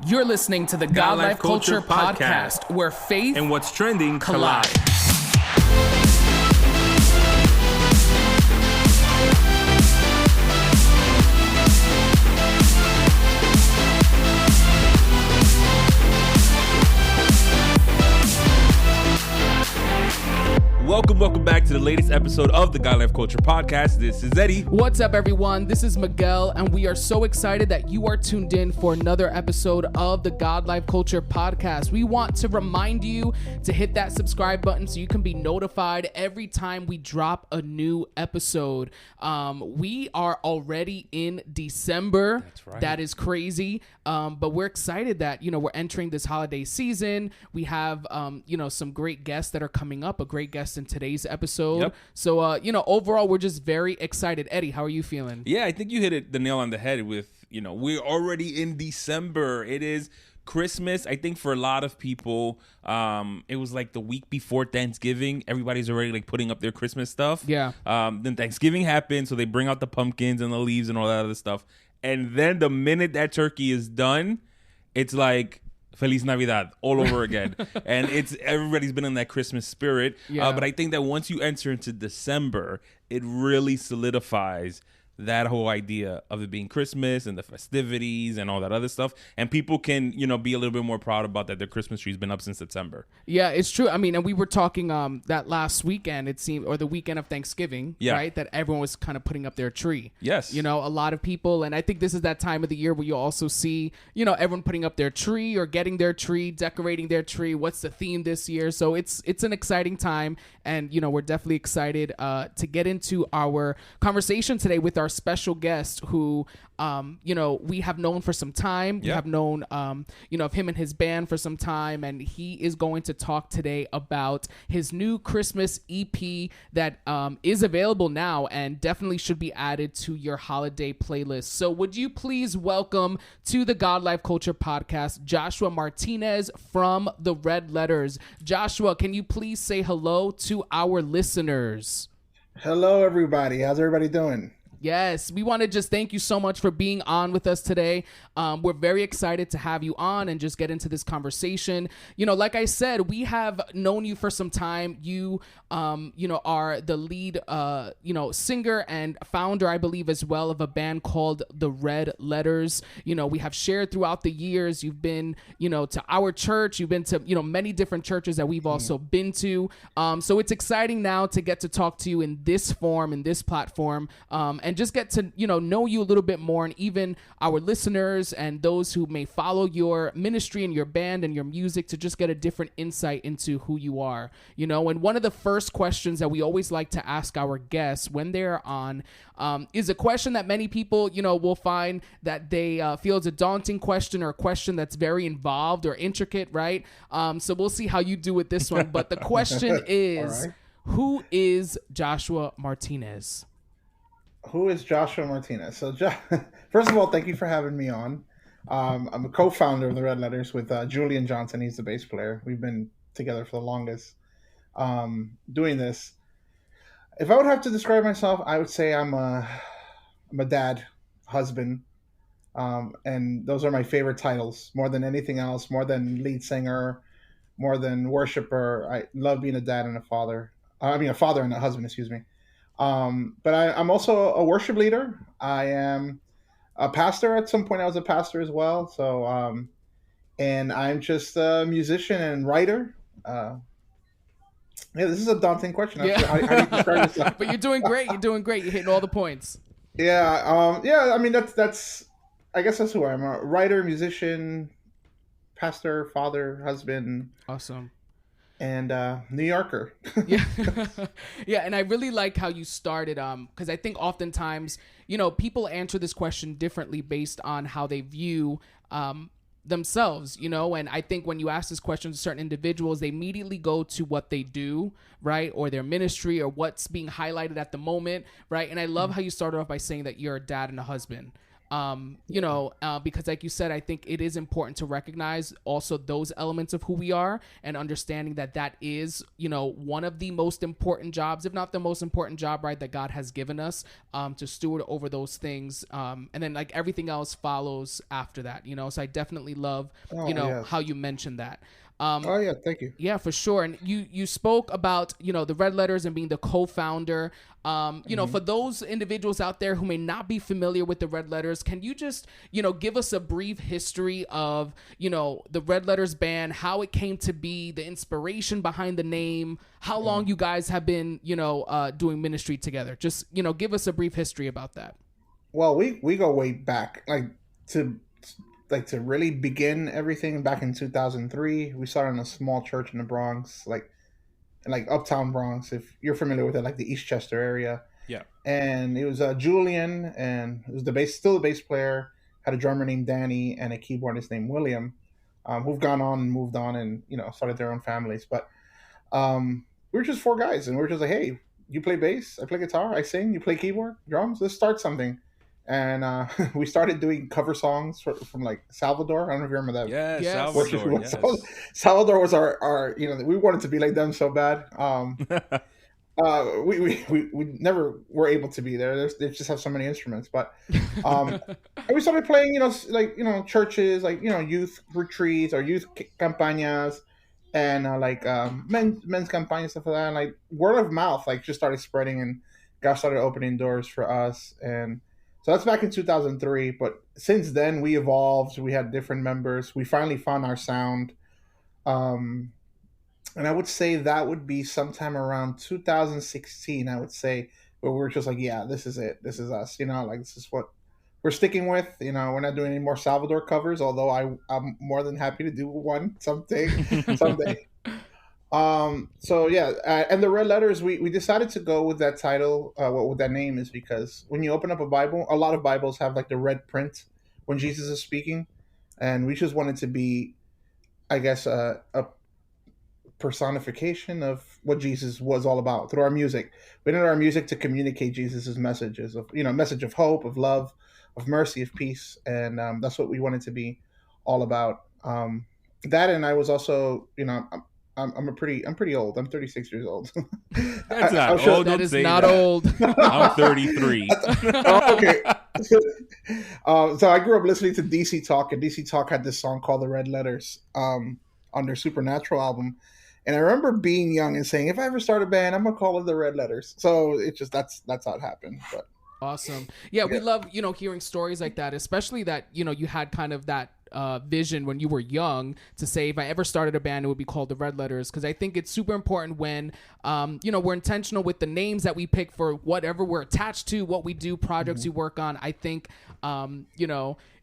You're listening to the God Life Culture Podcast, where faith and what's trending collide. Welcome back to the latest episode of the God Life Culture Podcast. This is Eddie. What's up, everyone? This is Miguel, and we are so excited that you are tuned in for another episode of the God Life Culture Podcast. We want to remind you to hit that subscribe button so you can be notified every time we drop a new episode. We are already in December. That's right. That is crazy. But we're excited that, we're entering this holiday season. We have, some great guests that are coming up, a great guest in today's episode. Yep. So, overall, we're just very excited. Eddie, how are you feeling? Yeah, I think you hit the nail on the head with, we're already in December. It is Christmas. I think for a lot of people, it was like the week before Thanksgiving. Everybody's already like putting up their Christmas stuff. Yeah. Then Thanksgiving happened, so they bring out the pumpkins and the leaves and all that other stuff. And then the minute that turkey is done, it's like Feliz Navidad all over again. And everybody's been in that Christmas spirit. Yeah. But I think that once you enter into December, it really solidifies that whole idea of it being Christmas and the festivities and all that other stuff. And people can, be a little bit more proud about that their Christmas tree's been up since September. Yeah, it's true. I mean, and we were talking that last weekend, it seemed, or the weekend of Thanksgiving, right? That everyone was kind of putting up their tree. Yes. A lot of people, and I think this is that time of the year where you also see, everyone putting up their tree or getting their tree, decorating their tree. What's the theme this year? So it's an exciting time, and, we're definitely excited to get into our conversation today with our special guest who, we have known for some time. We have known, of him and his band for some time, and he is going to talk today about his new Christmas EP that is available now and definitely should be added to your holiday playlist. So would you please welcome to the God Life Culture Podcast, Joshua Martinez from the Red Letters. Joshua, can you please say hello to our listeners? Hello, everybody. How's everybody doing? Yes, we want to just thank you so much for being on with us today. We're very excited to have you on and just get into this conversation. Like I said, we have known you for some time. You, are the lead, singer and founder, I believe, as well, of a band called the Red Letters. We have shared throughout the years. You've been, to our church. You've been to, many different churches that we've also been to. So it's exciting now to get to talk to you in this form, in this platform, and just get to, know you a little bit more, and even our listeners and those who may follow your ministry and your band and your music to just get a different insight into who you are, and one of the first questions that we always like to ask our guests when they're on is a question that many people, will find that they feel is a daunting question or a question that's very involved or intricate, right? So we'll see how you do with this one. But the question is, who is Joshua Martinez? Who is Joshua Martinez? So, first of all, thank you for having me on. I'm a co-founder of the Red Letters with Julian Johnson. He's the bass player. We've been together for the longest doing this. If I would have to describe myself, I would say I'm a dad, husband, and those are my favorite titles more than anything else, more than lead singer, more than worshiper. I love being a dad and a father. A father and a husband, excuse me. But I'm also a worship leader. I am a pastor. At some point, I was a pastor as well. So, and I'm just a musician and writer. This is a daunting question. Yeah. How do you describe yourself? But you're doing great. You're hitting all the points. Yeah. I mean, that's. I guess that's who I am. A writer, musician, pastor, father, husband. Awesome. And New Yorker. Yeah. Yeah, and I really like how you started, because I think oftentimes, people answer this question differently based on how they view themselves, and I think when you ask this question to certain individuals, they immediately go to what they do, right, or their ministry or what's being highlighted at the moment, right? And I love how you started off by saying that you're a dad and a husband. because like you said, I think it is important to recognize also those elements of who we are and understanding that that is, one of the most important jobs, if not the most important job, right, that God has given us, to steward over those things. And then like everything else follows after that, so I definitely love, Oh how yes. you mentioned that. Oh yeah. Thank you. Yeah, for sure. And you spoke about, the Red Letters and being the co-founder. For those individuals out there who may not be familiar with the Red Letters, can you just, give us a brief history of, the Red Letters band, how it came to be, the inspiration behind the name, how long you guys have been, doing ministry together? Just, give us a brief history about that. Well, we go way back, to to really begin everything back in 2003. We started in a small church in the Bronx, like uptown Bronx, if you're familiar with it, like the Eastchester area. Yeah. And it was Julian, and it was still the bass player. Had a drummer named Danny and a keyboardist named William, who've gone on and moved on and started their own families. But we were just four guys, and we were just like, hey, you play bass, I play guitar, I sing, you play keyboard, drums. Let's start something. And we started doing cover songs from like Salvador. I don't know if you remember that. Yes, Yes. Salvador. Yes. Salvador was our we wanted to be like them so bad. We never were able to be there. They just have so many instruments, but and we started playing, churches, like youth retreats or youth campañas, and men's campañas, stuff like that. And like word of mouth, like just started spreading, and God started opening doors for us. And so that's back in 2003. But since then, we evolved. We had different members. We finally found our sound. Um, and I would say that would be sometime around 2016. I would say where we're just like, yeah, this is it. This is us. Like this is what we're sticking with. We're not doing any more Salvador covers. Although I'm more than happy to do one someday. So yeah, and the Red Letters, we decided to go with that title, with that name, is because when you open up a Bible, a lot of Bibles have like the red print when Jesus is speaking, and we just wanted to be, I guess, a personification of what Jesus was all about through our music. We wanted our music to communicate Jesus's messages of, message of hope, of love, of mercy, of peace, and that's what we wanted to be all about. That, and I was also, I'm pretty old. I'm 36 years old. That's not sure old. That Don't is say not that. old. I'm 33. Oh, okay. So I grew up listening to DC Talk, and DC Talk had this song called "The Red Letters" on their Supernatural album. And I remember being young and saying, if I ever start a band, I'm gonna call it the Red Letters. So it just that's how it happened. But Awesome. Yeah, we love, hearing stories like that, especially that, you had kind of that vision when you were young to say, if I ever started a band, it would be called the Red Letters. Because I think it's super important when, we're intentional with the names that we pick for whatever we're attached to, what we do, projects we work on. I think,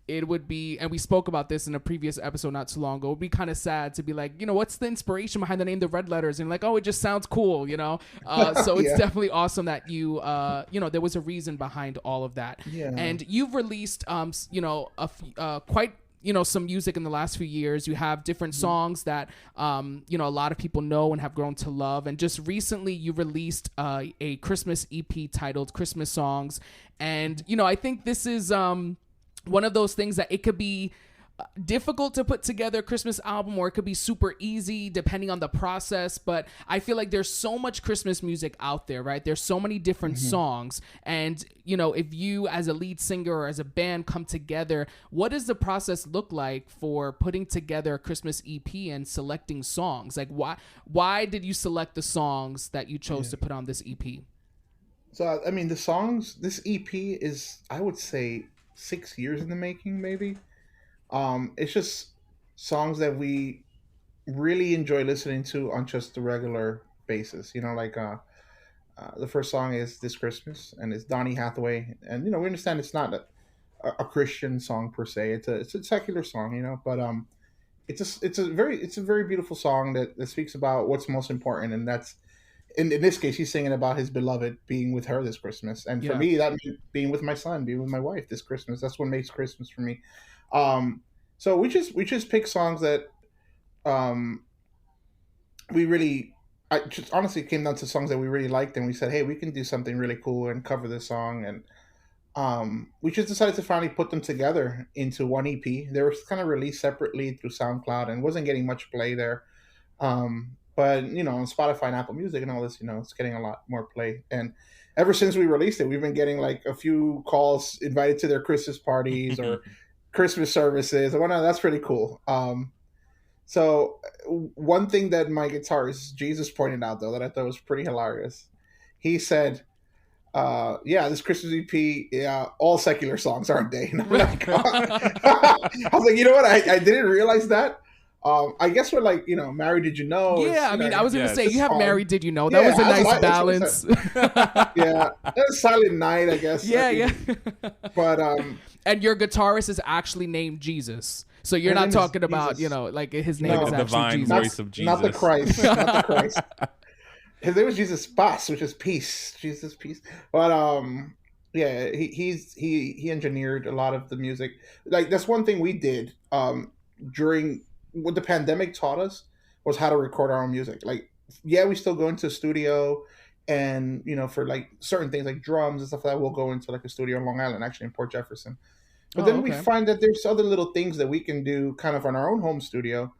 it would be, and we spoke about this in a previous episode not too long ago, it would be kind of sad to be like, what's the inspiration behind the name the Red Letters? And like, oh, it just sounds cool, So it's definitely awesome that you, there was a reason behind all of that. Yeah. And you've released, quite, some music in the last few years. You have different songs that, a lot of people know and have grown to love. And just recently you released a Christmas EP titled Christmas Songs. And, I think this is, one of those things that it could be difficult to put together a Christmas album, or it could be super easy depending on the process. But I feel like there's so much Christmas music out there, right? There's so many different songs. And, if you as a lead singer or as a band come together, what does the process look like for putting together a Christmas EP and selecting songs? Like why did you select the songs that you chose to put on this EP? So I mean, the songs, this EP is, I would say, 6 years in the making, maybe. It's just songs that we really enjoy listening to on just a regular basis. The first song is "This Christmas," and it's Donny Hathaway, and we understand it's not a Christian song per se. It's a secular song, but it's a very beautiful song that speaks about what's most important, and that's in this case, he's singing about his beloved being with her this Christmas, and for me, that means being with my son, being with my wife this Christmas. That's what makes Christmas for me. So we just pick songs that um, we really. I just honestly came down to songs that we really liked, and we said, hey, we can do something really cool and cover this song, and We just decided to finally put them together into one EP. They were kind of released separately through SoundCloud and wasn't getting much play there. But on Spotify and Apple Music and all this, it's getting a lot more play. And ever since we released it, we've been getting like a few calls invited to their Christmas parties or Christmas services and whatnot. That's pretty cool. So one thing that my guitarist Jesus pointed out though that I thought was pretty hilarious, he said, yeah, this Christmas EP, yeah, all secular songs, aren't they? And I'm like, I was like, you know what? I didn't realize that. I guess we're like, Married Did You Know? Yeah, I mean, I was going to say, you have fun. Married Did You Know? That was a nice balance. Yeah, that's Silent Night, I guess. Yeah. But, and your guitarist is actually named Jesus. So you're not talking about, like his name is the actually divine Jesus. voice of Jesus. Not the Christ. Not the Christ. His name was Jesus Paz, which is peace. Jesus peace. But yeah, he engineered a lot of the music. Like that's one thing we did during what the pandemic taught us was how to record our own music. Like, yeah, we still go into a studio, and for like certain things like drums and stuff like that, we'll go into like a studio in Long Island, actually in Port Jefferson. But then we find that there's other little things that we can do kind of on our own home studio,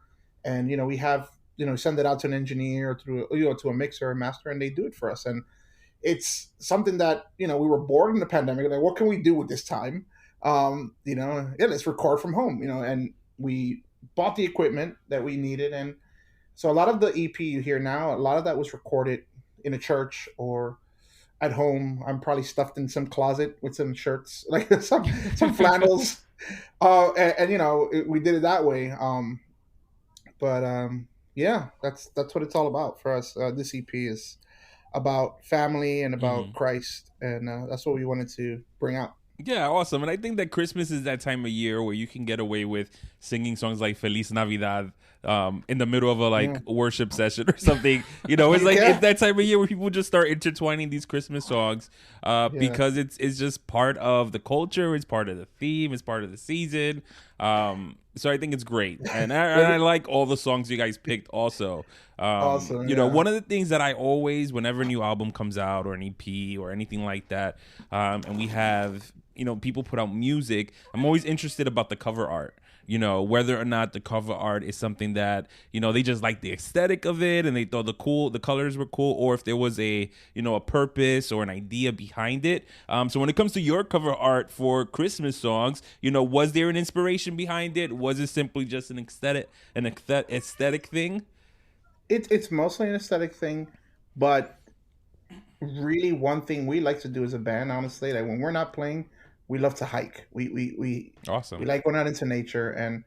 and we have send it out to an engineer or through to a mixer or master, and they do it for us. And it's something that we were bored in the pandemic. Like, what can we do with this time? Yeah, let's record from home. And we bought the equipment that we needed, and so a lot of the EP you hear now, a lot of that was recorded in a church or at home. I'm probably stuffed in some closet with some shirts, like some flannels, and we did it that way. But yeah, that's what it's all about for us. This EP is about family and about Christ, and that's what we wanted to bring out. Yeah, awesome. And I think that Christmas is that time of year where you can get away with singing songs like Feliz Navidad in the middle of a worship session or something. It's like it's that time of year where people just start intertwining these Christmas songs because it's just part of the culture, it's part of the theme, it's part of the season. So I think it's great, and I like all the songs you guys picked. Also, awesome. One of the things that I always, whenever a new album comes out or an EP or anything like that, and we have people put out music, I'm always interested about the cover art. Whether or not the cover art is something that they just like the aesthetic of it and they thought the colors were cool, or if there was a a purpose or an idea behind it. So when it comes to your cover art for Christmas songs, was there an inspiration behind it? Was it simply just an aesthetic thing? It's mostly an aesthetic thing, but really one thing we like to do as a band, honestly, like when we're not playing, we love to hike. We awesome. We like going out into nature, and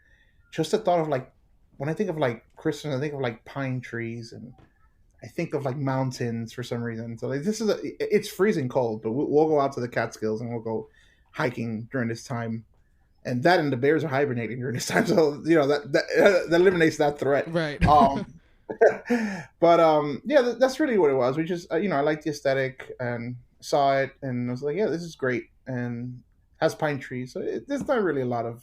just the thought of like when I think of like Christmas, I think of like pine trees, and I think of like mountains for some reason. So like it's freezing cold, but we'll go out to the Catskills and we'll go hiking during this time, and the bears are hibernating during this time. So that eliminates that threat, right? But yeah, that's really what it was. We just I liked the aesthetic and saw it, and I was like, yeah, this is great, and has pine trees, so there's not really a lot of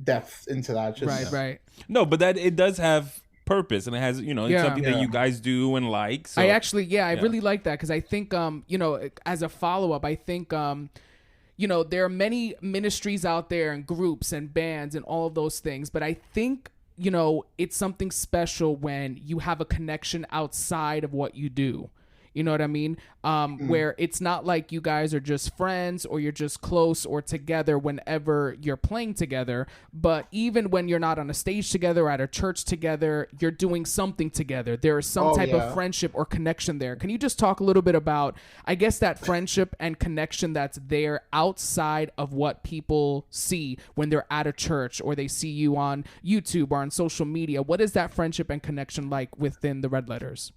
depth into that. Just, right. No, but that it does have purpose, and it has it's something that you guys do and like. So. I really like that, because I think as a follow-up, I think there are many ministries out there and groups and bands and all of those things, but I think it's something special when you have a connection outside of what you do. You know what I mean? Where it's not like you guys are just friends or you're just close or together whenever you're playing together, but even when you're not on a stage together or at a church together, you're doing something together. There is some type of friendship or connection there. Can you just talk a little bit about, I guess, that friendship and connection that's there outside of what people see when they're at a church or they see you on YouTube or on social media? What is that friendship and connection like within the Red Letters?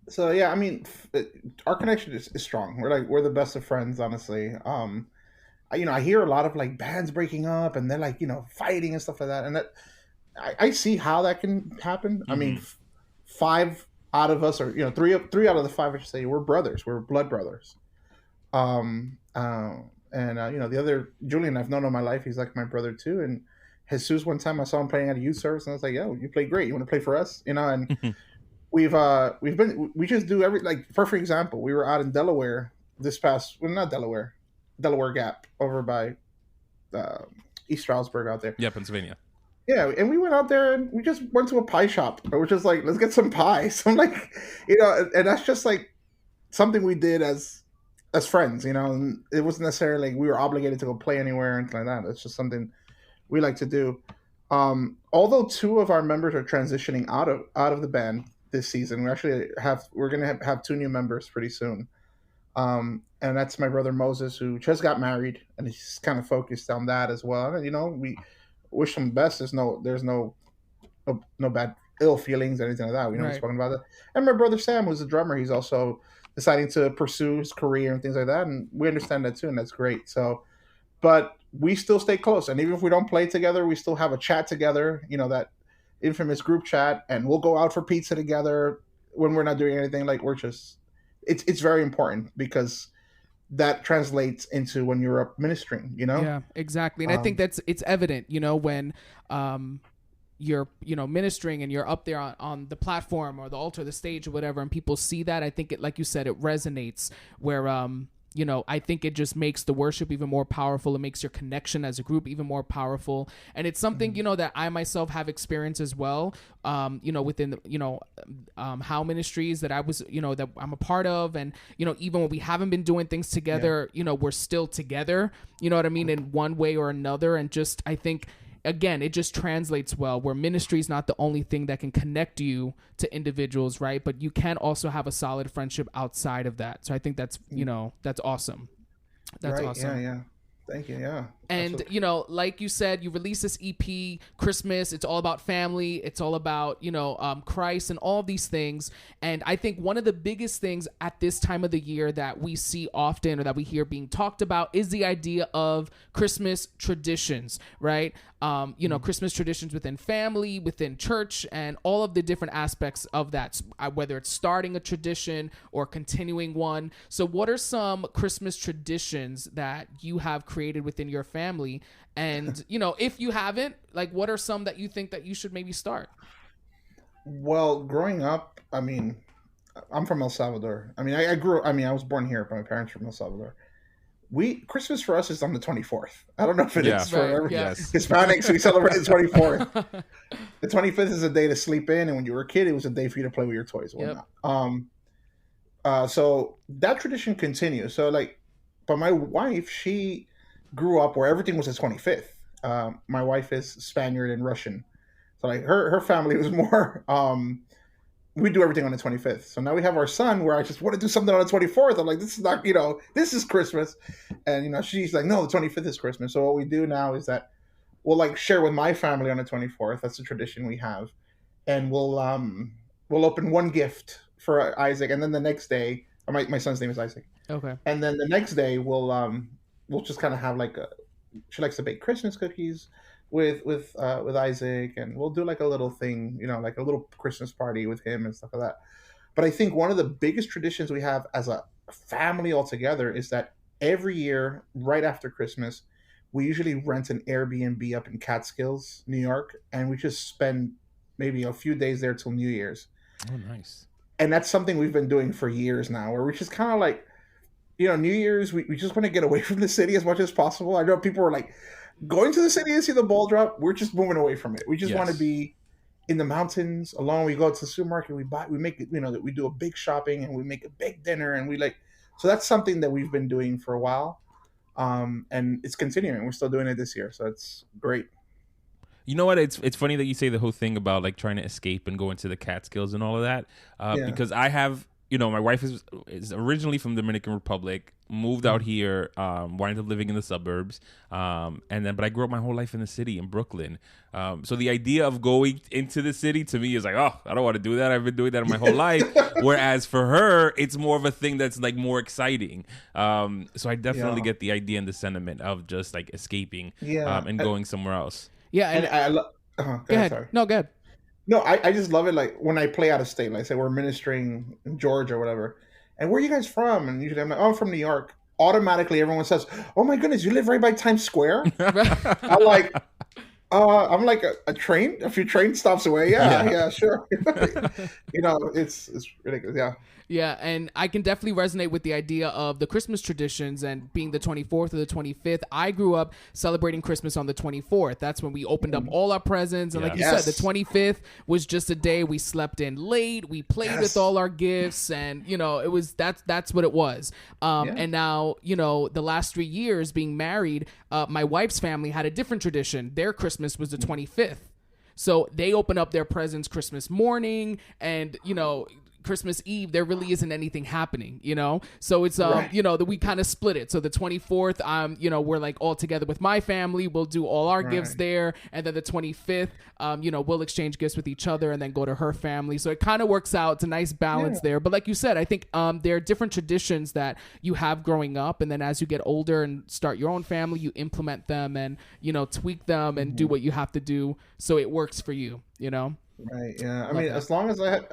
So yeah, I mean, our connection is strong. We're the best of friends, honestly. I hear a lot of like bands breaking up and they're like fighting and stuff like that, and that I see how that can happen. I mean, 5 out of us, or three out of the 5, I should say, we're brothers. We're blood brothers. And the other Julian I've known all my life. He's like my brother too. And Jesus, one time I saw him playing at a youth service, and I was like, "Yo, you play great. You want to play for us?" And we just do perfect example. We were out in Delaware not Delaware, Delaware Gap over by East Stroudsburg out there. Yeah, Pennsylvania. Yeah, and we went out there and we just went to a pie shop. We were just like, let's get some pie. So I'm like, and that's just like something we did as friends, and it wasn't necessarily like we were obligated to go play anywhere or anything like that. It's just something we like to do. Although two of our members are transitioning out of the band this season, we're gonna have two new members pretty soon. And that's my brother Moses, who just got married, and he's kind of focused on that as well. And we wish him the best. There's no bad ill feelings or anything like that. We know we've Right. spoken about that. And my brother Sam, who's a drummer, he's also deciding to pursue his career and things like that, and we understand that too, and that's great. So, but we still stay close, and even if we don't play together, we still have a chat together. That infamous group chat, and we'll go out for pizza together when we're not doing anything. Like we're just, it's very important because that translates into when you're up ministering. Yeah, exactly. And I think it's evident, when you're ministering and you're up there on the platform or the altar, the stage or whatever, and people see that. I think it, like you said, it resonates where I think it just makes the worship even more powerful. It makes your connection as a group even more powerful. And it's something, that I myself have experienced as well, within the, how ministries that I was, that I'm a part of. And, even when we haven't been doing things together, we're still together, you know what I mean, in one way or another. And just, I think, again, it just translates well where ministry is not the only thing that can connect you to individuals, right? But you can also have a solid friendship outside of that. So I think that's, that's awesome. That's right, awesome. Yeah. Thank you. Yeah. And, Absolutely. like you said, you release this EP, Christmas. It's all about family. It's all about, Christ and all these things. And I think one of the biggest things at this time of the year that we see often or that we hear being talked about is the idea of Christmas traditions, right? Christmas traditions within family, within church, and all of the different aspects of that, whether it's starting a tradition or continuing one. So what are some Christmas traditions that you have created within your family? And, if you haven't, like, what are some that you think that you should maybe start? Well, growing up, I mean, I'm from El Salvador. I mean, I was born here, but my parents are from El Salvador. Christmas for us is on the 24th. I don't know if it Yeah. is for Right, every yeah. Hispanics. We celebrate the 24th. The 25th is a day to sleep in, and when you were a kid, it was a day for you to play with your toys. Yep. So that tradition continues. So but my wife, she grew up where everything was the 25th. My wife is Spaniard and Russian, so her family was more. We do everything on the 25th. So now we have our son where I just want to do something on the 24th. I'm like, this is not, this is Christmas. And, she's like, no, the 25th is Christmas. So what we do now is that we'll share with my family on the 24th. That's the tradition we have. And we'll open one gift for Isaac. And then the next day, my son's name is Isaac. Okay. And then the next day we'll just kind of have she likes to bake Christmas cookies with Isaac, and we'll do a little thing, like a little Christmas party with him and stuff like that. But I think one of the biggest traditions we have as a family altogether is that every year, right after Christmas, we usually rent an Airbnb up in Catskills, New York, and we just spend maybe a few days there till New Year's. Oh, nice. And that's something we've been doing for years now, where we just kind of New Year's, we just want to get away from the city as much as possible. I know people are going to the city to see the ball drop. We're just moving away from it. We just want to be in the mountains alone. We go to the supermarket, we make it, that we do a big shopping and we make a big dinner, and so that's something that we've been doing for a while. And it's continuing. We're still doing it this year. So it's great. You know what? It's funny that you say the whole thing about trying to escape and go into the Catskills and all of that, because I have, my wife is originally from the Dominican Republic, moved out here, wound up living in the suburbs, but I grew up my whole life in the city in Brooklyn. So the idea of going into the city to me is I don't want to do that. I've been doing that my whole life. Whereas for her, it's more of a thing that's more exciting. So I definitely get the idea and the sentiment of just escaping and going somewhere else. Yeah, and I go ahead. Sorry. No, go ahead. No, I just love it. When I play out of state, say we're ministering in Georgia or whatever, and where are you guys from? And usually I'm like, I'm from New York. Automatically, everyone says, "Oh my goodness, you live right by Times Square." I'm like, I'm like a few train stops away. Yeah, Yeah. yeah, sure. It's ridiculous. Yeah. Yeah, and I can definitely resonate with the idea of the Christmas traditions and being the 24th or the 25th. I grew up celebrating Christmas on the 24th. That's when we opened up all our presents. And like you said, the Yes. 25th was just a day we slept in late. We played with Yes. all our gifts, and it was that's what it was. Yeah. And now, the last 3 years being married, my wife's family had a different tradition. Their Christmas was the 25th. So they open up their presents Christmas morning, and Christmas Eve, there really isn't anything happening, So it's Right. that we kind of split it. So the 24th, we're like all together with my family. We'll do all our gifts Right. there, and then the 25th, we'll exchange gifts with each other, and then go to her family. So it kind of works out. It's a nice balance there. But like you said, I think there are different traditions that you have growing up, and then as you get older and start your own family, you implement them and tweak them and do what you have to do so it works for you. Right. Yeah. I mean, as long as I have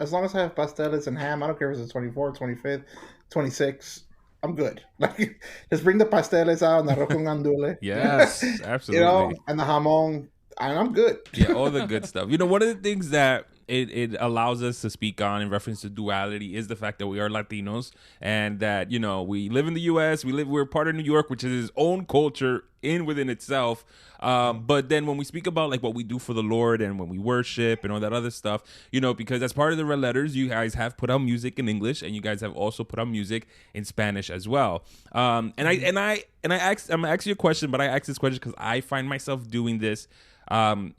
pasteles and ham, I don't care if it's the 24th, 25th, 26th. I'm good. Like, just bring the pasteles out and the arroz con gandules. Yes, absolutely. And the jamon, and I'm good. Yeah, all the good stuff. One of the things that it allows us to speak on in reference to duality is the fact that we are Latinos, and that we live in the U.S. We're part of New York, which is its own culture within itself. But then when we speak about like what we do for the Lord and when we worship and all that other stuff, because as part of the Red Letters, you guys have put out music in English, and you guys have also put out music in Spanish as well. I'm gonna ask you a question, but I ask this question because I find myself doing this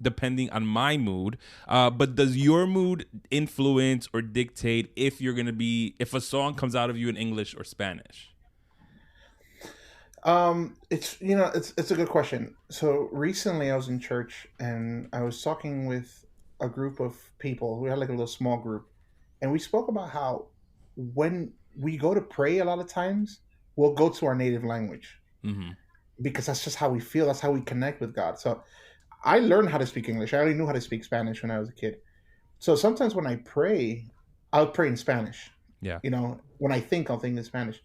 depending on my mood. But does your mood influence or dictate if if a song comes out of you in English or Spanish? It's a good question. So recently I was in church and I was talking with a group of people. We had like a little small group, and we spoke about how when we go to pray, a lot of times we'll go to our native language Mm-hmm. because that's just how we feel. That's how we connect with God. So I learned how to speak English. I already knew how to speak Spanish when I was a kid. So sometimes when I pray, I'll pray in Spanish. Yeah. When I think, I'll think in Spanish.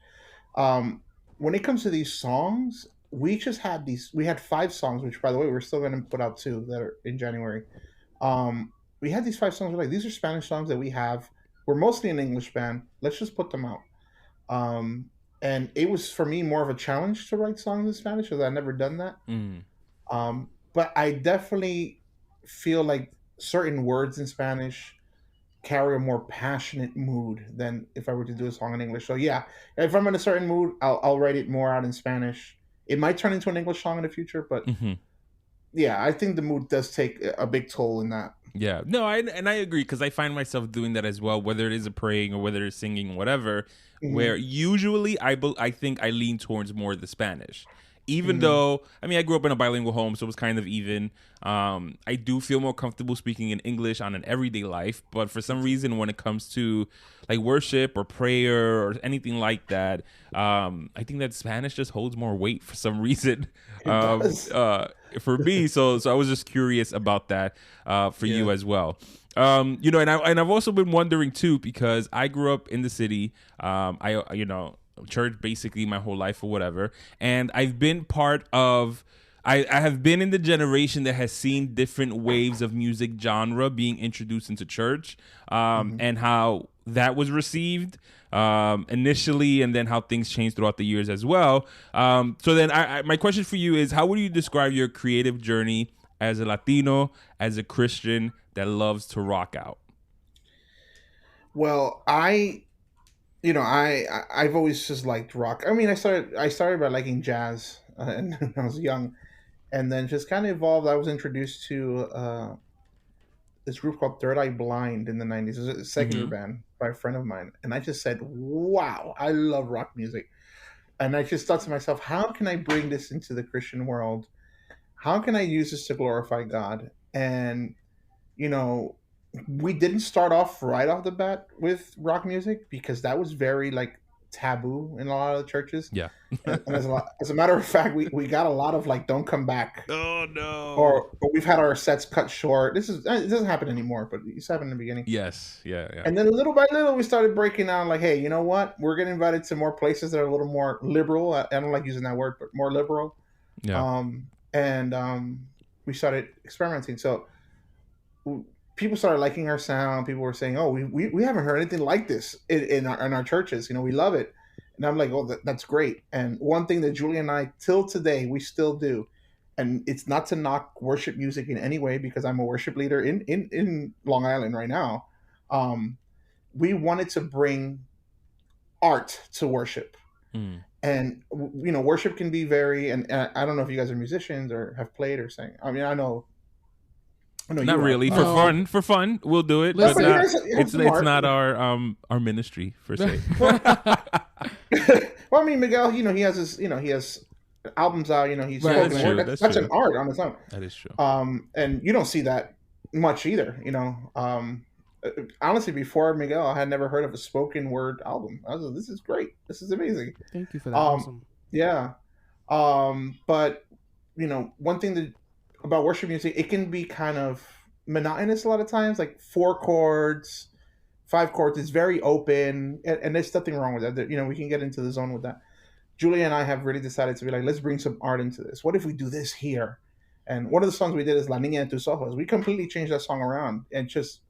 Um, when it comes to these songs, we had 5 songs, which by the way, we're still going to put out 2 that are in January. We had these 5 songs. We're like, these are Spanish songs that we have. We're mostly an English band. Let's just put them out. And it was for me more of a challenge to write songs in Spanish because I'd never done that. Mm. But I definitely feel like certain words in Spanish carry a more passionate mood than if I were to do a song in English. So yeah, if I'm in a certain mood, I'll write it more out in Spanish. It might turn into an English song in the future, but Mm-hmm. yeah, I think the mood does take a big toll in that. Yeah, no, I agree because I find myself doing that as well, whether it is a praying or whether it's singing, whatever. Mhm. Where usually I think I lean towards more the Spanish, even though I grew up in a bilingual home, so it was kind of even. I do feel more comfortable speaking in English on an everyday life, but for some reason, when it comes to like worship or prayer or anything like that, I think that Spanish just holds more weight for some reason. does. For me, so I was just curious about that for you as well. And I've also been wondering too because I grew up in the city. Church basically my whole life or whatever, and I've been part of. I have been in the generation that has seen different waves of music genre being introduced into church, and how that was received initially, and then how things changed throughout the years as well. So then, my question for you is: how would you describe your creative journey as a Latino, as a Christian that loves to rock out? Well, I've always just liked rock. I mean, I started by liking jazz when I was young, and then just kind of evolved. I was introduced to this group called Third Eye Blind in the '90s. It was a secular band by a friend of mine, and I just said, "Wow, I love rock music." And I just thought to myself, "How can I bring this into the Christian world? How can I use this to glorify God?" And you know, we didn't start off right off the bat with rock music because that was very like taboo in a lot of the churches. Yeah. And as a matter of fact, we got a lot of like "Don't come back," Oh no. or we've had our sets cut short. It doesn't happen anymore, but it used to happen in the beginning. Yes. Yeah. And then little by little, we started breaking down like, hey, you know what? We're getting invited to more places that are a little more liberal. I don't like using that word, but more liberal. Yeah. we started experimenting. So people started liking our sound. People were saying, "Oh, we haven't heard anything like this in our churches. We love it." And I'm like, "Oh, that's great." And one thing that Julie and I, till today, we still do, and it's not to knock worship music in any way, because I'm a worship leader in Long Island right now. Um, we wanted to bring art to worship, Mm. and worship can be very. And I don't know if you guys are musicians or have played or sang. I mean, I know Not you are. really. No. For fun, we'll do it, Listen, but you not, guys have it's some it's art. not our ministry per se. Well, I mean, Miguel, he has albums out. He's Right, spoken right. word. That's That's true. an art on its own. That is true. And you don't see that much either. Honestly, before Miguel, I had never heard of a spoken word album. I was like, this is great. This is amazing. Thank you for that. Um, Awesome. yeah. But one thing about worship music, it can be kind of monotonous a lot of times, like 4 chords, 5 chords. It's very open, and there's nothing wrong with that. We can get into the zone with that. Julia and I have really decided to be like, let's bring some art into this. What if we do this here? And one of the songs we did is La Niña de tus Ojos. We completely changed that song around, and just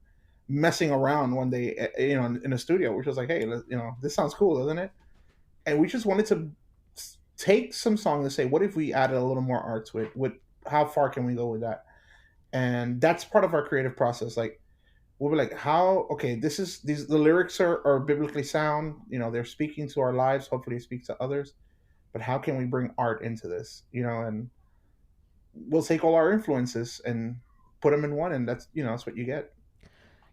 messing around one day, in a studio, which was like, hey, this sounds cool, doesn't it? And we just wanted to take some songs and say, what if we added a little more art to it? How far can we go with that? And that's part of our creative process. Like, we'll be like, the lyrics are biblically sound. They're speaking to our lives. Hopefully, speak to others. But how can we bring art into this? And we'll take all our influences and put them in one, and that's what you get.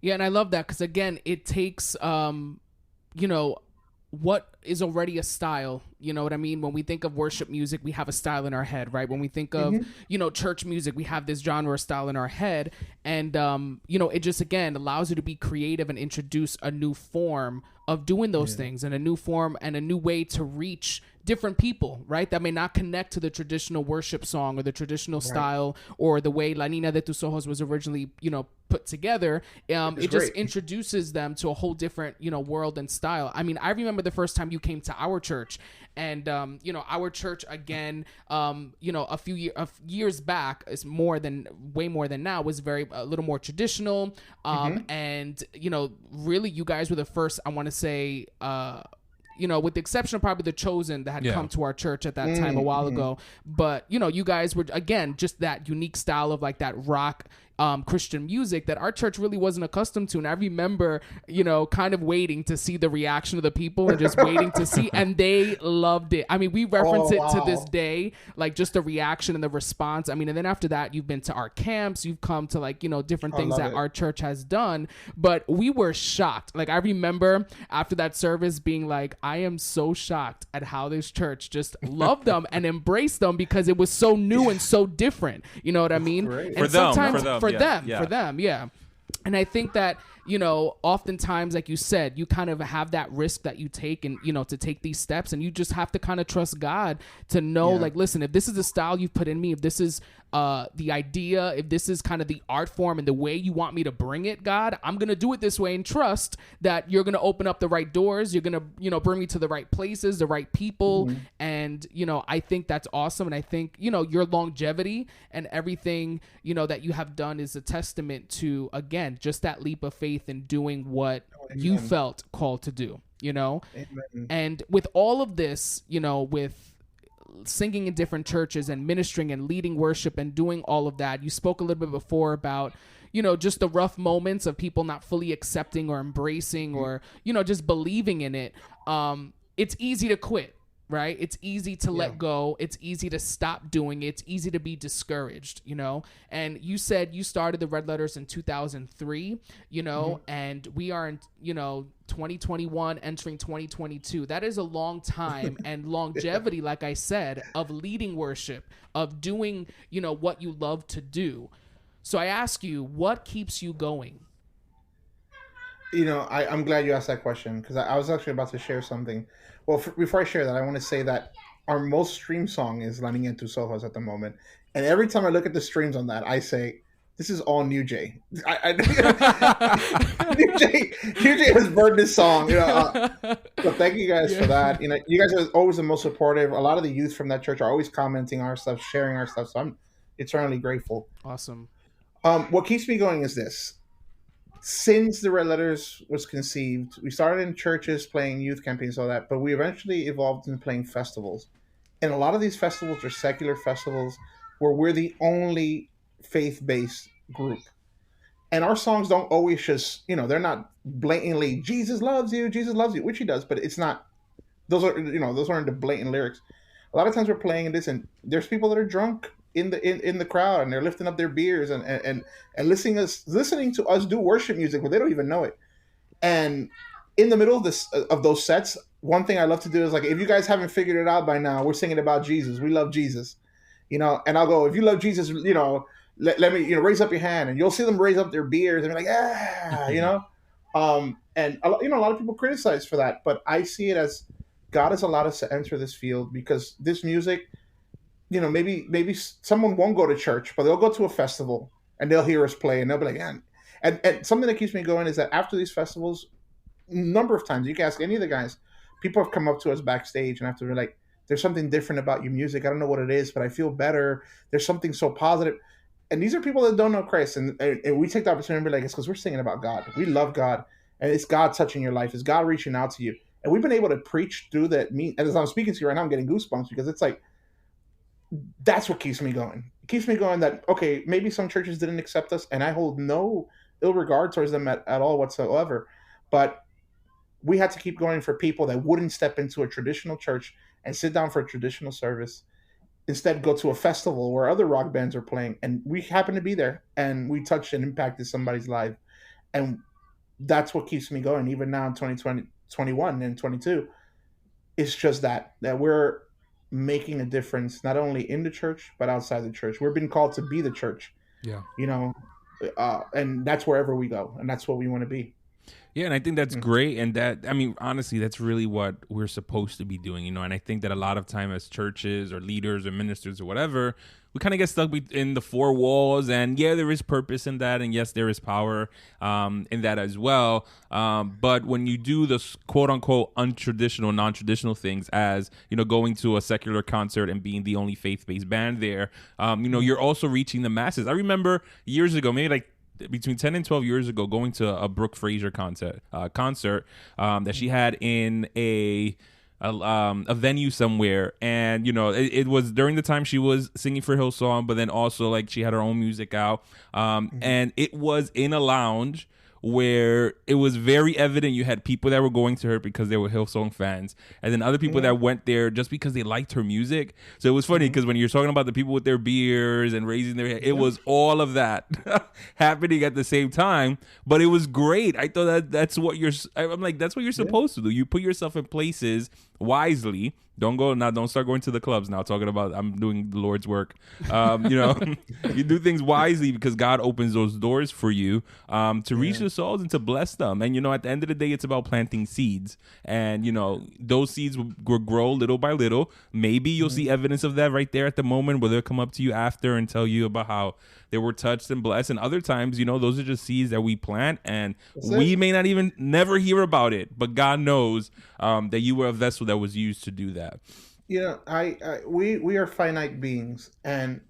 Yeah, and I love that because again, it takes what is already a style. You know what I mean? When we think of worship music, we have a style in our head, right? When we think of church music, we have this genre or style in our head, and it just again allows you to be creative and introduce a new form of doing those things, and a new form and a new way to reach different people, right? That may not connect to the traditional worship song or the traditional style or the way La Niña de tus Ojos was originally, put together. It just introduces them to a whole different, world and style. I mean, I remember the first time you came to our church, and our church again, a few years back is way more than now, was a little more traditional. And really you guys were the first, I want to say, with the exception of probably the Chosen that had come to our church at that time a while ago. But, you guys were, again, just that unique style of like that rock Christian music that our church really wasn't accustomed to. And I remember, kind of waiting to see the reaction of the people and just waiting to see, and they loved it. I mean, we reference it to this day, like just the reaction and the response. I mean, and then after that, you've been to our camps, you've come to like, different things that our church has done, but we were shocked. Like, I remember after that service being like, I am so shocked at how this church just loved them and embraced them because it was so new and so different. You know what I mean? Great. And For them, yeah. And I think that, oftentimes, like you said, you kind of have that risk that you take and, to take these steps, and you just have to kind of trust God to know, like, listen, if this is the style you've put in me, if this is the idea, if this is kind of the art form and the way you want me to bring it, God, I'm going to do it this way and trust that you're going to open up the right doors. You're going to, bring me to the right places, the right people. And, I think that's awesome. And I think, your longevity and everything, that you have done is a testament to, again, just that leap of faith in doing what you felt called to do, Amen. And with all of this, with singing in different churches and ministering and leading worship and doing all of that, you spoke a little bit before about, just the rough moments of people not fully accepting or embracing or, just believing in it. It's easy to quit. Right? It's easy to let go. It's easy to stop doing it. It's easy to be discouraged, And you said you started the Red Letters in 2003, and we are in, 2021 entering 2022. That is a long time and longevity, like I said, of leading worship, of doing, what you love to do. So I ask you, what keeps you going? I'm glad you asked that question, because I was actually about to share something. Well, before I share that, I want to say that our most streamed song is La Niña en tus Ojos at the moment. And every time I look at the streams on that, I say, this is all New Jay. New Jay has burned this song. So thank you guys for that. You guys are always the most supportive. A lot of the youth from that church are always commenting our stuff, sharing our stuff. So I'm eternally grateful. Awesome. What keeps me going is this. Since the Red Letters was conceived, we started in churches playing youth campaigns, all that, but we eventually evolved in playing festivals. And a lot of these festivals are secular festivals where we're the only faith based group. And our songs don't always just, they're not blatantly, Jesus loves you, which he does, but it's not, those aren't the blatant lyrics. A lot of times we're playing this and there's people that are drunk in the crowd and they're lifting up their beers and listening to us do worship music, but they don't even know it. And in the middle of this of those sets, one thing I love to do is like, if you guys haven't figured it out by now, we're singing about Jesus. We love Jesus, and I'll go, if you love Jesus, let me, raise up your hand, and you'll see them raise up their beers and be like, and a lot of people criticize for that, but I see it as God has allowed us to enter this field because this music, maybe someone won't go to church, but they'll go to a festival and they'll hear us play and they'll be like, yeah. And something that keeps me going is that after these festivals, number of times you can ask any of the guys, people have come up to us backstage and after, they're like, there's something different about your music. I don't know what it is, but I feel better. There's something so positive. And these are people that don't know Christ, and we take the opportunity to be like, it's because we're singing about God. We love God, and it's God touching your life. It's God reaching out to you, and we've been able to preach through that. And as I'm speaking to you right now, I'm getting goosebumps because it's like, that's what keeps me going. It keeps me going that, okay, maybe some churches didn't accept us, and I hold no ill regard towards them at all whatsoever, but we had to keep going for people that wouldn't step into a traditional church and sit down for a traditional service, instead go to a festival where other rock bands are playing, and we happen to be there and we touched and impacted somebody's life. And that's what keeps me going even now in 2020, 21 and 22. It's just that we're making a difference not only in the church but outside the church. We're being called to be the church. Yeah. And that's wherever we go, and that's what we want to be. Yeah, and I think that's great. And honestly, that's really what we're supposed to be doing, And I think that a lot of time as churches or leaders or ministers or whatever, we kind of get stuck in the four walls. And yeah, there is purpose in that. And yes, there is power in that as well. But when you do the quote unquote untraditional, non-traditional things as, going to a secular concert and being the only faith-based band there, you're also reaching the masses. I remember years ago, maybe like between 10 and 12 years ago, going to a Brooke Fraser concert that she had in a venue somewhere, and it was during the time she was singing for Hillsong, but then also like she had her own music out, and it was in a lounge where it was very evident you had people that were going to her because they were Hillsong fans, and then other people that went there just because they liked her music. So it was funny because when you're talking about the people with their beers and raising their hand, it was all of that happening at the same time. But it was great. I thought that's what I'm like, that's what you're supposed to do. You put yourself in places wisely. Don't start going to the clubs now, talking about I'm doing the Lord's work. You do things wisely because God opens those doors for you to reach the souls and to bless them. And, at the end of the day, it's about planting seeds. And, those seeds will grow little by little. Maybe you'll see evidence of that right there at the moment where they'll come up to you after and tell you about how they were touched and blessed. And other times, those are just seeds that we plant and we may not even never hear about it. But God knows that you were a vessel that was used to do that. We are finite beings, and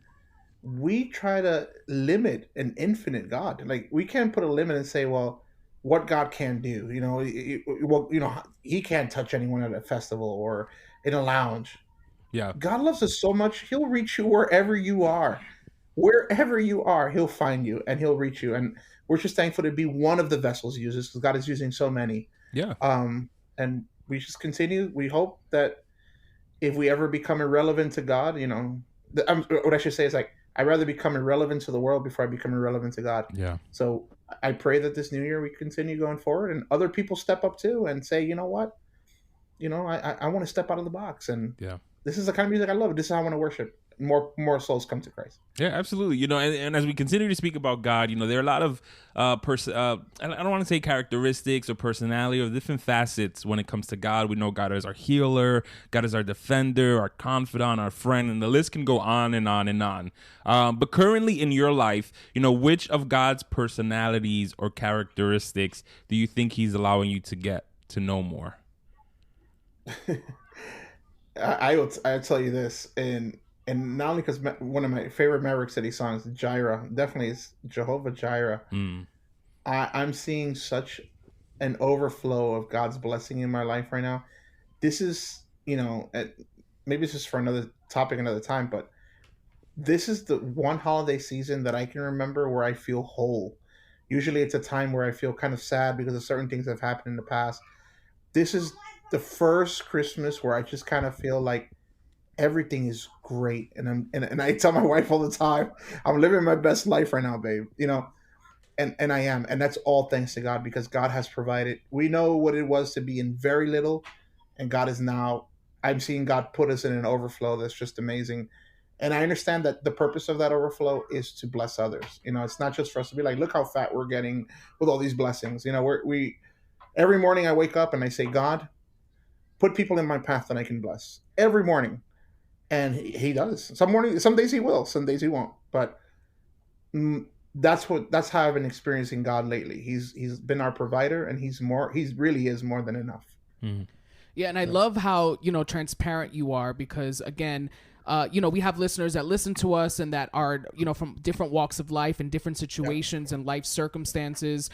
we try to limit an infinite God. Like, we can't put a limit and say, well, what God can do. He can't touch anyone at a festival or in a lounge. Yeah. God loves us so much, he'll reach you wherever you are. Wherever you are, he'll find you and he'll reach you. And we're just thankful to be one of the vessels he uses, because God is using so many. Yeah. And we just continue. We hope that if we ever become irrelevant to God, what I should say is, like, I'd rather become irrelevant to the world before I become irrelevant to God. Yeah. So I pray that this new year we continue going forward and other people step up too and say, you know what? I want to step out of the box, and this is the kind of music I love. This is how I want to worship. More souls come to Christ. Yeah, absolutely. And as we continue to speak about God, there are a lot of I don't want to say characteristics or personality or different facets when it comes to God. We know God is our healer, God is our defender, our confidant, our friend, and the list can go on and on and on. But currently in your life, which of God's personalities or characteristics do you think he's allowing you to get to know more? I'll tell you this, and and not only because one of my favorite Maverick City songs, Jireh, definitely is Jehovah Jireh. Mm. I'm seeing such an overflow of God's blessing in my life right now. This is, maybe this is for another topic another time, but this is the one holiday season that I can remember where I feel whole. Usually it's a time where I feel kind of sad because of certain things that have happened in the past. This is the first Christmas where I just kind of feel like everything is great, and I tell my wife all the time, I'm living my best life right now, babe. And I am, and that's all thanks to God because God has provided. We know what it was to be in very little, and God is now. I'm seeing God put us in an overflow that's just amazing, and I understand that the purpose of that overflow is to bless others. It's not just for us to be like, look how fat we're getting with all these blessings. We every morning I wake up and I say, God, put people in my path that I can bless every morning, and he does. Some days he will, some days he won't, but that's how I've been experiencing God lately. He's been our provider, and he really is more than enough. Mm. Yeah, and I love how, transparent you are because, again, we have listeners that listen to us and that are, from different walks of life and different situations and life circumstances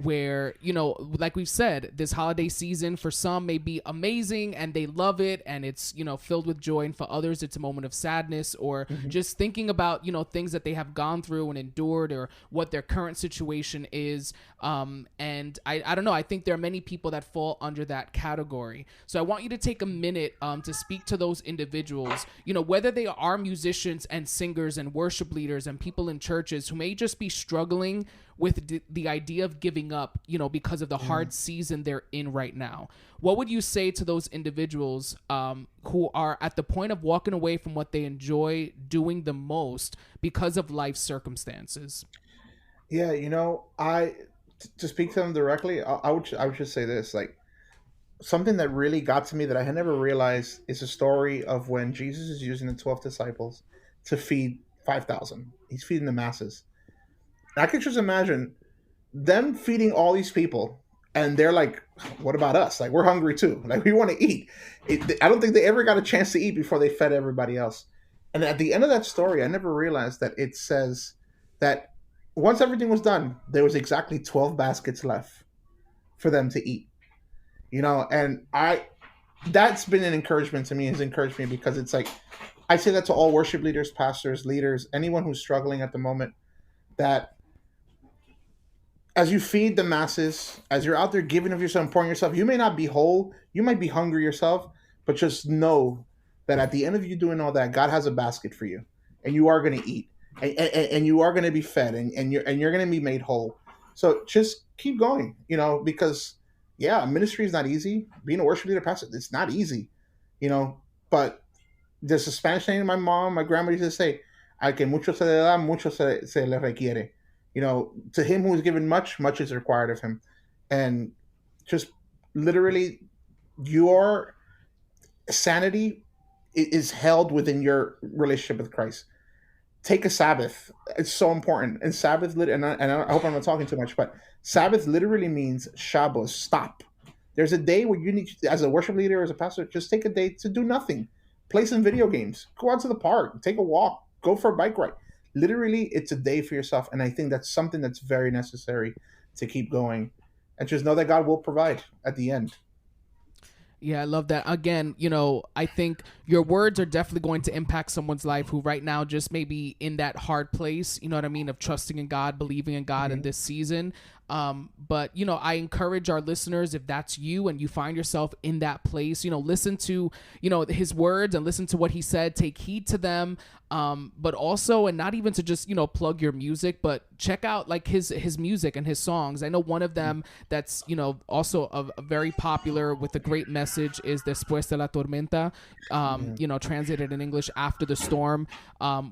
where, like we've said, this holiday season for some may be amazing and they love it and it's, filled with joy. And for others, it's a moment of sadness or just thinking about, things that they have gone through and endured or what their current situation is. And I don't know. I think there are many people that fall under that category. So I want you to take a minute to speak to those individuals, whether they are musicians and singers and worship leaders and people in churches who may just be struggling with the idea of giving up, because of the hard season they're in right now. What would you say to those individuals who are at the point of walking away from what they enjoy doing the most because of life circumstances? Yeah, to speak to them directly, I would just say this, like, something that really got to me that I had never realized is a story of when Jesus is using the 12 disciples to feed 5,000. He's feeding the masses. And I could just imagine them feeding all these people, and they're like, "What about us? Like, we're hungry too. Like, we want to eat." I don't think they ever got a chance to eat before they fed everybody else. And at the end of that story, I never realized that it says that once everything was done, there was exactly 12 baskets left for them to eat. And that's been an encouragement to me. Has encouraged me because it's like, I say that to all worship leaders, pastors, leaders, anyone who's struggling at the moment, that as you feed the masses, as you're out there giving of yourself and pouring yourself, you may not be whole, you might be hungry yourself, but just know that at the end of you doing all that, God has a basket for you, and you are going to eat, and you are going to be fed, and you're going to be made whole. So just keep going, because ministry is not easy. Being a worship leader, pastor, it's not easy, but there's a Spanish saying my mom, my grandma used to say, "A que mucho se le da, mucho se le requiere." To him who is given much, much is required of him. And just literally, your sanity is held within your relationship with Christ. Take a Sabbath. It's so important. And Sabbath, and I hope I'm not talking too much, but Sabbath literally means Shabbos, stop. There's a day where you need, as a worship leader, as a pastor, just take a day to do nothing. Play some video games. Go out to the park. Take a walk. Go for a bike ride. Literally, it's a day for yourself. And I think that's something that's very necessary to keep going. And just know that God will provide at the end. Yeah, I love that. Again, I think your words are definitely going to impact someone's life who right now just may be in that hard place, you know what I mean, of trusting in God, believing in God in this season. But, I encourage our listeners, if that's you and you find yourself in that place, listen to, his words and listen to what he said, take heed to them. But also, and not even to just, plug your music, but check out like his music and his songs. I know one of them that's, also a very popular with a great message is Después de la Tormenta, translated in English, After the Storm,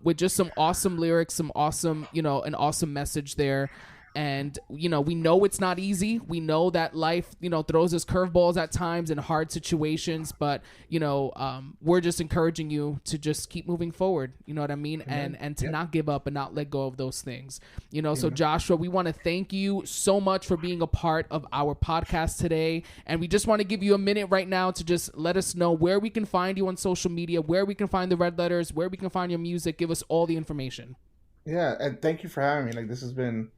with just some awesome lyrics, some awesome, an awesome message there. And, you know, we know it's not easy. We know that life, you know, throws us curveballs at times in hard situations, but, you know, we're just encouraging you to just keep moving forward. You know what I mean? And to not give up and not let go of those things. You know, so Joshua, we want to thank you so much for being a part of our podcast today. And we just want to give you a minute right now to just let us know where we can find you on social media, where we can find the Red Letters, where we can find your music. Give us all the information. Yeah, and thank you for having me. Like, this has been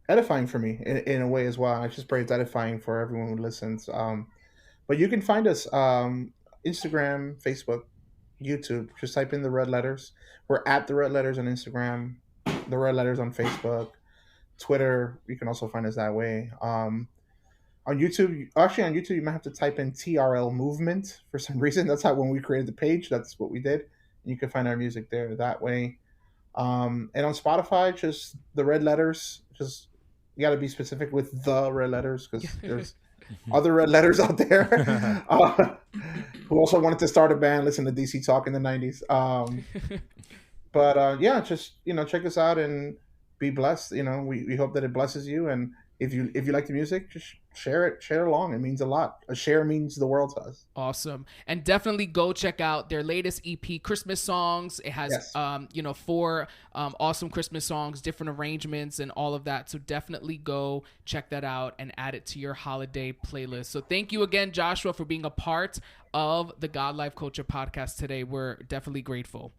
edifying for me in a way as well. I just pray it's edifying for everyone who listens. But you can find us Instagram, Facebook, YouTube. Just type in the Red Letters. We're at the Red Letters on Instagram, the Red Letters on Facebook, Twitter. You can also find us that way. On YouTube, you might have to type in TRL Movement for some reason. That's how, when we created the page, that's what we did. You can find our music there that way. And on Spotify, just the Red Letters. Just, you got to be specific with the Red Letters, because there's other Red Letters out there who also wanted to start a band, listen to DC Talk in the 90s. But yeah, just, you know, check us out and be blessed. You know, we hope that it blesses you. And if you like the music, just share it along. It means a lot. A share means the world to us. Awesome. And definitely go check out their latest EP, Christmas Songs. It has, you know, 4 awesome Christmas songs, different arrangements and all of that. So definitely go check that out and add it to your holiday playlist. So thank you again, Joshua, for being a part of the God Life Culture podcast today. We're definitely grateful.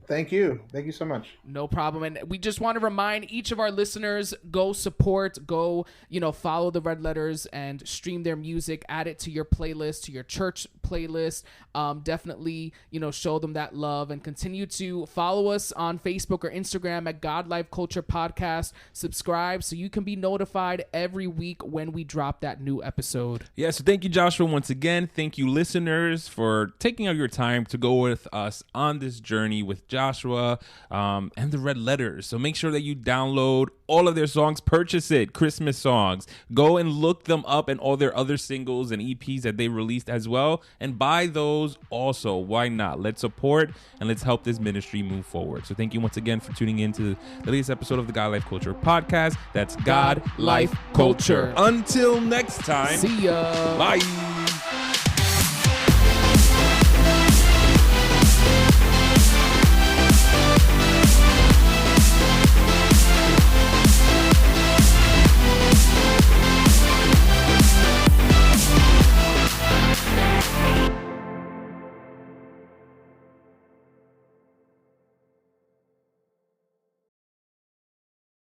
Thank you. Thank you so much. No problem. And we just want to remind each of our listeners, go support, go, you know, follow the Red Letters and stream their music, add it to your playlist, to your church playlist. Definitely, you know, show them that love, and continue to follow us on Facebook or Instagram at God Life Culture Podcast. Subscribe so you can be notified every week when we drop that new episode. Yeah, so thank you, Joshua, once again. Thank you, listeners, for taking out your time to go with us on this journey with Joshua and the Red Letters. So make sure that you download all of their songs, purchase it, Christmas songs. Go and look them up and all their other singles and EPs that they released as well, and buy those also. Why not? Let's support and let's help this ministry move forward. So thank you once again for tuning in to the latest episode of the God Life Culture podcast. That's God Life Culture. Until next time. See ya. Bye.